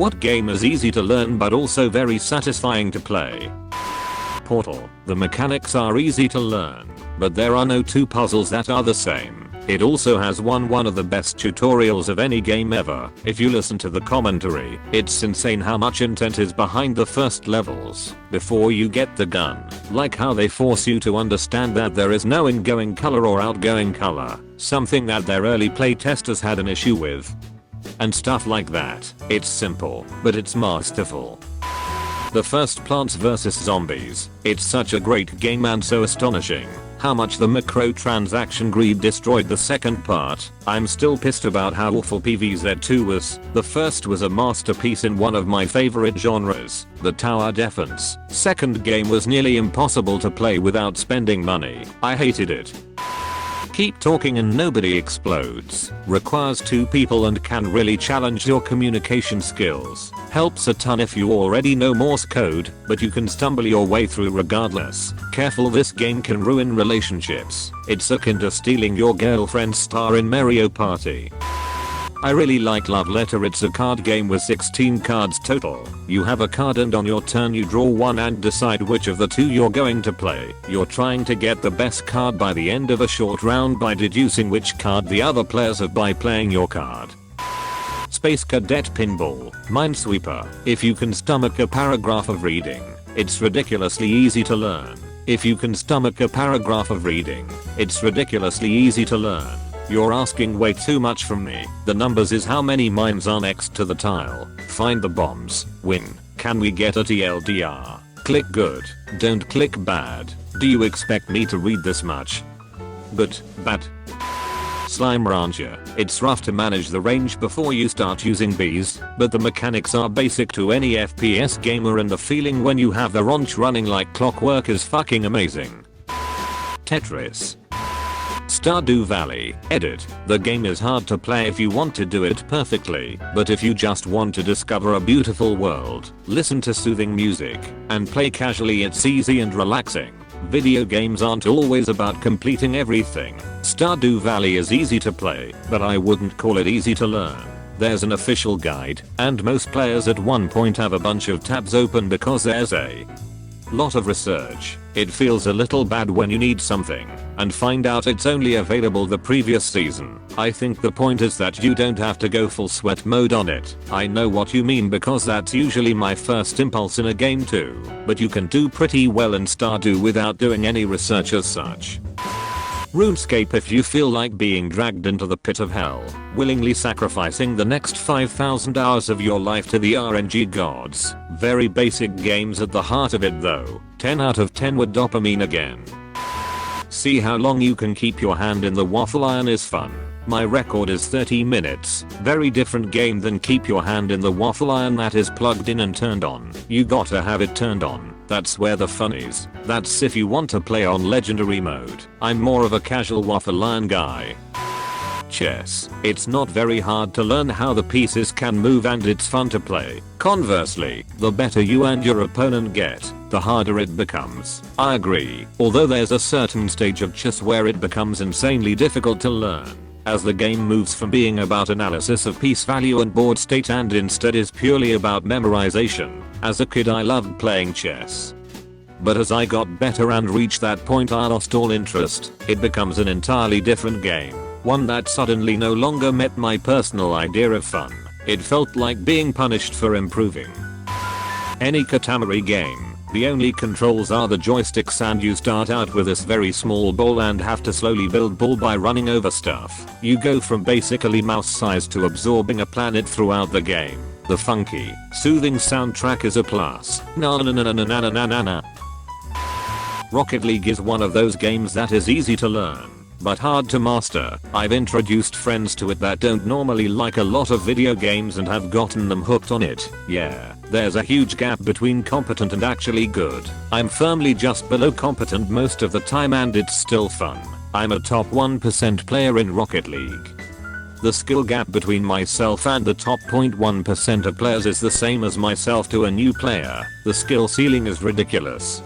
What game is easy to learn but also very satisfying to play? Portal. The mechanics are easy to learn, but there are no two puzzles that are the same. It also has one of the best tutorials of any game ever. If you listen to the commentary, it's insane how much intent is behind the first levels before you get the gun. Like how they force you to understand that there is no ingoing color or outgoing color, something that their early playtesters had an issue with. And stuff like that. It's simple, but it's masterful. The first Plants vs Zombies. It's such a great game and so astonishing how much the microtransaction greed destroyed the second part. I'm still pissed about how awful PvZ2 was. The first was a masterpiece in one of my favorite genres, the tower defense. Second game was nearly impossible to play without spending money. I hated it. Keep Talking and Nobody Explodes. Requires 2 people and can really challenge your communication skills. Helps a ton if you already know Morse code, but you can stumble your way through regardless. Careful, this game can ruin relationships. It's akin to stealing your girlfriend's star in Mario Party. I really like Love Letter. It's a card game with 16 cards total. You have a card and on your turn you draw one and decide which of the 2 you're going to play. You're trying to get the best card by the end of a short round by deducing which card the other players have by playing your card. Space Cadet Pinball. Minesweeper. If you can stomach a paragraph of reading, it's ridiculously easy to learn. If you can stomach a paragraph of reading, it's ridiculously easy to learn. You're asking way too much from me. The numbers is how many mines are next to the tile. Find the bombs. Win. Can we get a TLDR? Click good. Don't click bad. Do you expect me to read this much? But, bad. Slime Rancher. It's rough to manage the range before you start using bees, but the mechanics are basic to any FPS gamer and the feeling when you have the ranch running like clockwork is fucking amazing. Tetris. Stardew Valley. Edit. The game is hard to play if you want to do it perfectly, but if you just want to discover a beautiful world, listen to soothing music, and play casually, it's easy and relaxing. Video games aren't always about completing everything. Stardew Valley is easy to play, but I wouldn't call it easy to learn. There's an official guide, and most players at one point have a bunch of tabs open because there's a lot of research. It feels a little bad when you need something and find out it's only available the previous season. I think the point is that you don't have to go full sweat mode on it. I know what you mean because that's usually my first impulse in a game too, but you can do pretty well in Stardew without doing any research as such. RuneScape. If you feel like being dragged into the pit of hell, willingly sacrificing the next 5,000 hours of your life to the RNG gods. Very basic games at the heart of it though. 10 out of 10 with dopamine again. See how long you can keep your hand in the waffle iron is fun. My record is 30 minutes. Very different game than keep your hand in the waffle iron that is plugged in and turned on. You gotta have it turned on. That's where the fun is. That's if you want to play on legendary mode. I'm more of a casual waffle iron guy. Chess. It's not very hard to learn how the pieces can move and it's fun to play. Conversely, the better you and your opponent get, the harder it becomes. I agree, although there's a certain stage of chess where it becomes insanely difficult to learn, as the game moves from being about analysis of piece value and board state and instead is purely about memorization. As a kid I loved playing chess, but as I got better and reached that point I lost all interest. It becomes an entirely different game, one that suddenly no longer met my personal idea of fun. It felt like being punished for improving. Any Katamari game. The only controls are the joysticks and you start out with this very small ball and have to slowly build ball by running over stuff. You go from basically mouse size to absorbing a planet throughout the game. The funky, soothing soundtrack is a plus. Na na na na na na na na na. Rocket League is one of those games that is easy to learn, but hard to master. I've introduced friends to it that don't normally like a lot of video games and have gotten them hooked on it. Yeah, there's a huge gap between competent and actually good. I'm firmly just below competent most of the time and it's still fun. I'm a top 1% player in Rocket League. The skill gap between myself and the top 0.1% of players is the same as myself to a new player. The skill ceiling is ridiculous.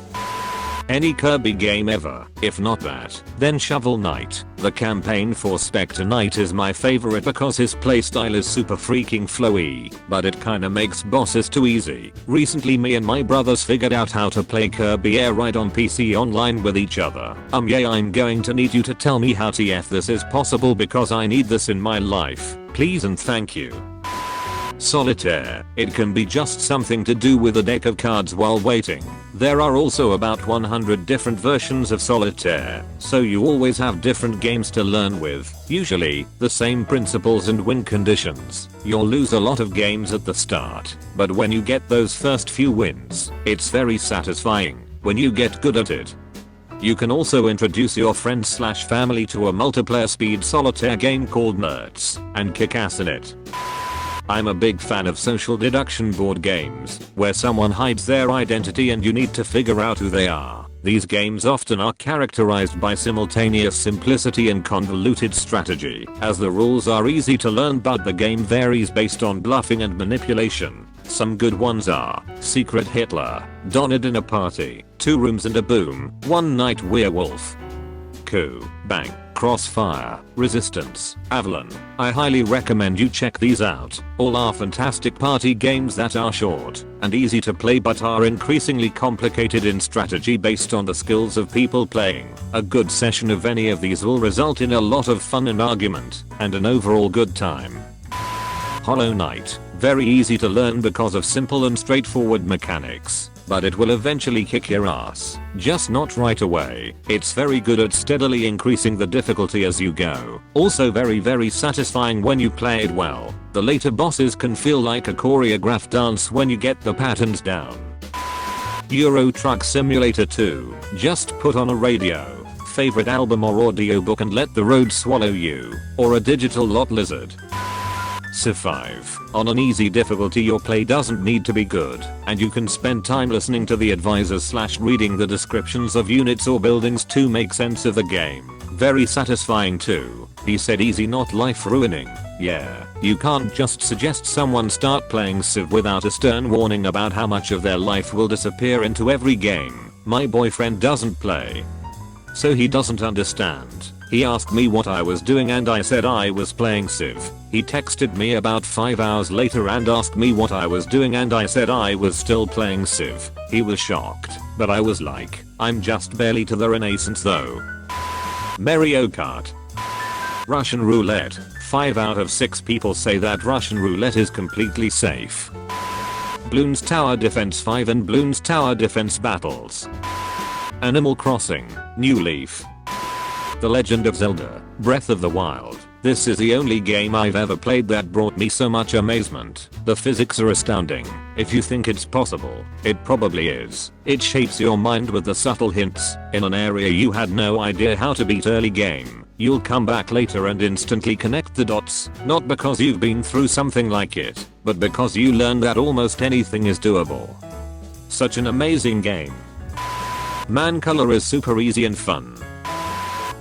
Any Kirby game ever. If not that, then Shovel Knight. The campaign for Spectre Knight is my favorite because his playstyle is super freaking flowy, but it kinda makes bosses too easy. Recently me and my brothers figured out how to play Kirby Air Ride on PC online with each other. Yeah, I'm going to need you to tell me how TF this is possible because I need this in my life. Please and thank you. Solitaire. It can be just something to do with a deck of cards while waiting. There are also about 100 different versions of Solitaire, so you always have different games to learn with, usually the same principles and win conditions. You'll lose a lot of games at the start, but when you get those first few wins, it's very satisfying when you get good at it. You can also introduce your friends/family to a multiplayer speed solitaire game called Nerds and kick ass in it. I'm a big fan of social deduction board games, where someone hides their identity and you need to figure out who they are. These games often are characterized by simultaneous simplicity and convoluted strategy, as the rules are easy to learn but the game varies based on bluffing and manipulation. Some good ones are Secret Hitler, Donut in a Party, Two Rooms and a Boom, One Night Werewolf, Coup, Bang, Crossfire, Resistance, Avalon. I highly recommend you check these out. All are fantastic party games that are short and easy to play but are increasingly complicated in strategy based on the skills of people playing. A good session of any of these will result in a lot of fun and argument, and an overall good time. Hollow Knight. Very easy to learn because of simple and straightforward mechanics, but it will eventually kick your ass, just not right away. It's very good at steadily increasing the difficulty as you go. Also very satisfying when you play it well. The later bosses can feel like a choreographed dance when you get the patterns down. Euro Truck Simulator 2. Just put on a radio, favorite album or audiobook and let the road swallow you, or a digital lot lizard. Civ 5. On an easy difficulty your play doesn't need to be good, and you can spend time listening to the advisors/reading the descriptions of units or buildings to make sense of the game. Very satisfying too. He said easy not life ruining. Yeah, you can't just suggest someone start playing Civ without a stern warning about how much of their life will disappear into every game. My boyfriend doesn't play, so he doesn't understand. He asked me what I was doing and I said I was playing Civ. He texted me about 5 hours later and asked me what I was doing and I said I was still playing Civ. He was shocked, but I was like, I'm just barely to the Renaissance though. Mario Kart. Russian Roulette. 5 out of 6 people say that Russian Roulette is completely safe. Bloons Tower Defense 5 and Bloons Tower Defense Battles. Animal Crossing. New Leaf. The Legend of Zelda, Breath of the Wild. This is the only game I've ever played that brought me so much amazement. The physics are astounding. If you think it's possible, it probably is. It shapes your mind with the subtle hints in an area you had no idea how to beat early game. You'll come back later and instantly connect the dots, not because you've been through something like it, but because you learned that almost anything is doable. Such an amazing game. Man Color is super easy and fun.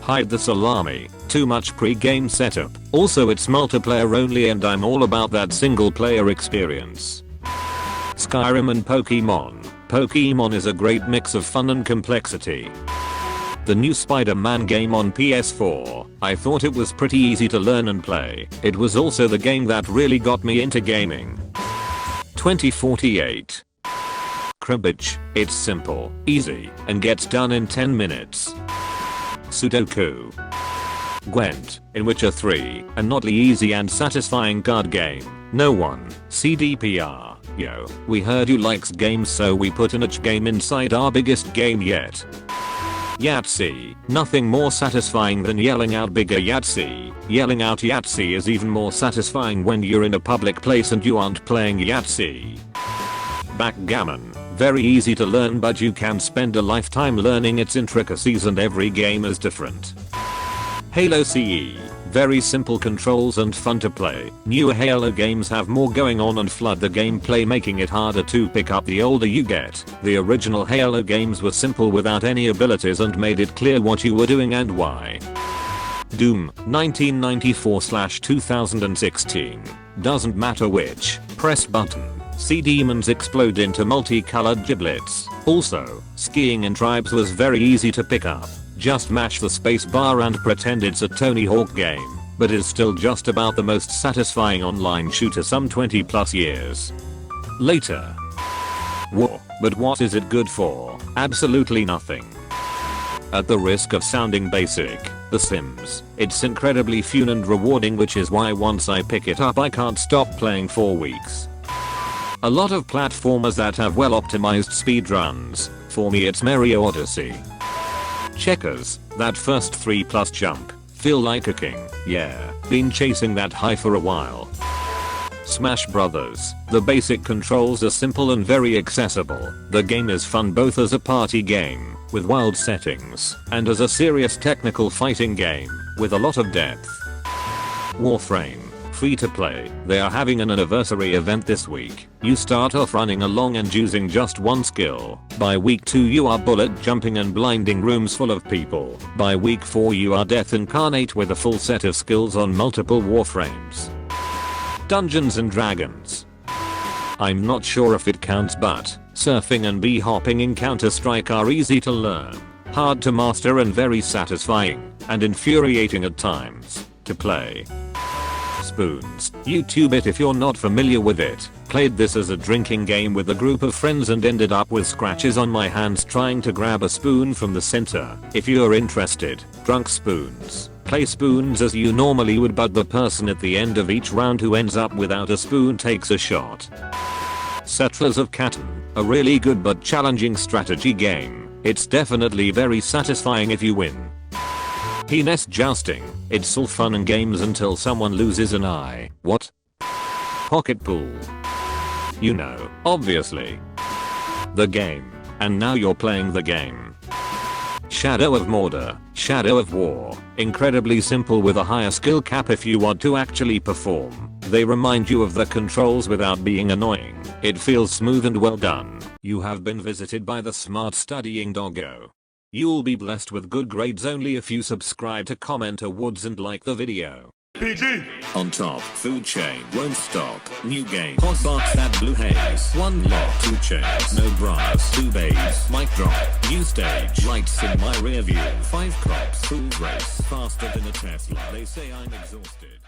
Hide the salami. Too much pre-game setup. Also it's multiplayer only and I'm all about that single player experience. Skyrim and Pokemon. Pokemon is a great mix of fun and complexity. The new Spider-Man game on PS4. I thought it was pretty easy to learn and play. It was also the game that really got me into gaming. 2048. Cribbage. It's simple, easy, and gets done in 10 minutes. Sudoku. Gwent, in Witcher 3, an oddly easy and satisfying card game. No one. CDPR. Yo, we heard you likes games so we put an itch game inside our biggest game yet. Yahtzee. Nothing more satisfying than yelling out bigger Yahtzee. Yelling out Yahtzee is even more satisfying when you're in a public place and you aren't playing Yahtzee. Backgammon. Very easy to learn but you can spend a lifetime learning its intricacies and every game is different. Halo CE. Very simple controls and fun to play. Newer Halo games have more going on and flood the gameplay making it harder to pick up the older you get. The original Halo games were simple without any abilities and made it clear what you were doing and why. Doom, 1994/2016. Doesn't matter which, press button. see demons explode into multicolored giblets. Also, skiing in Tribes was very easy to pick up. Just mash the space bar and pretend it's a Tony Hawk game, but is still just about the most satisfying online shooter some 20 plus years later. War, but what is it good for? Absolutely nothing. At the risk of sounding basic, The Sims, it's incredibly fun and rewarding, which is why once I pick it up I can't stop playing for weeks. A lot of platformers that have well optimized speedruns. For me it's Mario Odyssey. Checkers, that first 3+ jump, feel like a king, yeah, been chasing that high for a while. Smash Brothers, the basic controls are simple and very accessible. The game is fun both as a party game, with wild settings, and as a serious technical fighting game, with a lot of depth. Warframe, free to play. They are having an anniversary event this week. You start off running along and using just one skill. By week 2 you are bullet jumping and blinding rooms full of people. By week 4 you are death incarnate with a full set of skills on multiple warframes. Dungeons and Dragons. I'm not sure if it counts, but surfing and bee hopping in Counter-Strike are easy to learn, hard to master and very satisfying, and infuriating at times, to play. Spoons. YouTube it if you're not familiar with it. Played this as a drinking game with a group of friends and ended up with scratches on my hands trying to grab a spoon from the center. If you're interested, Drunk Spoons. Play spoons as you normally would, but the person at the end of each round who ends up without a spoon takes a shot. Settlers of Catan, a really good but challenging strategy game. It's definitely very satisfying if you win. Penis Jousting, it's all fun and games until someone loses an eye. What? Pocket Pool. You know, obviously. The game. And now you're playing the game. Shadow of Mordor, Shadow of War, incredibly simple with a higher skill cap if you want to actually perform. They remind you of the controls without being annoying. It feels smooth and well done. You have been visited by the smart studying doggo. You'll be blessed with good grades only if you subscribe to Comment Awards and like the video. PG! On top, food chain, won't stop, new game, hot box that blue haze, one lock, 2 chains, no bras, 2 babes, mic drop, new stage, lights in my rear view, 5 cops, food race, faster than a Tesla, they say I'm exhausted.